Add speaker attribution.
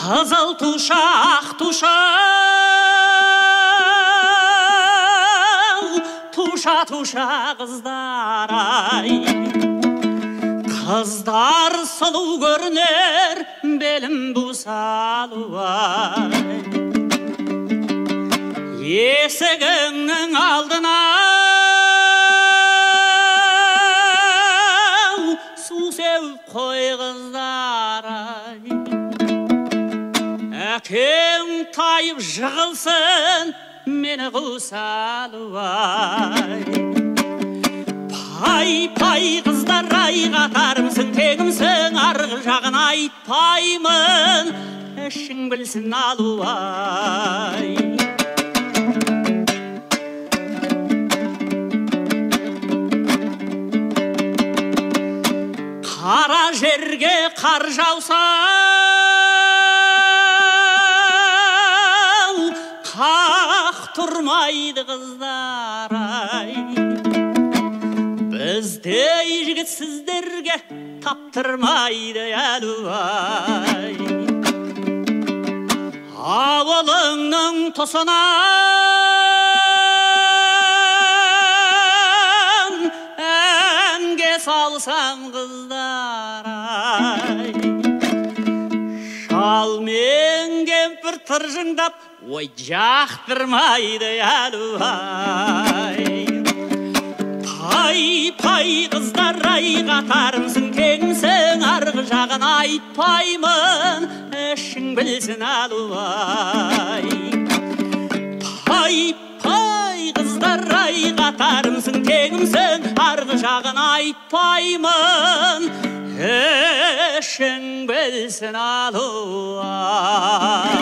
Speaker 1: Қызыл тушақ туша қыздар ай, қыздар сұлу көрінер белім бусалу ай, есігіңнің алдына су сеуіп қой қыздар ай, әкең тайып жығылсын мені құсалу ай. Пай қыздар ай, қатарымсың тегімсің, арғы жағын айтпаймын, ішің білсін алу ай. Қара жерге қар жауса тұрмайды қыздар ай, біздей жігіт сіздерге таптырмайды әлу ай. Ауылыңның тұсынан әнге салсам қыздар ай, шал мен кемпір тыржыңдап ой жақтырмайды әлу ай. Пай қыздар ай, қатарымсың теңсің, арғы жағын айтпаймын, ішің білсін әлу ай. Пай қыздар ай, қатарымсың теңсің, арғы жағын айтпаймын, ішің білсін әлу ай.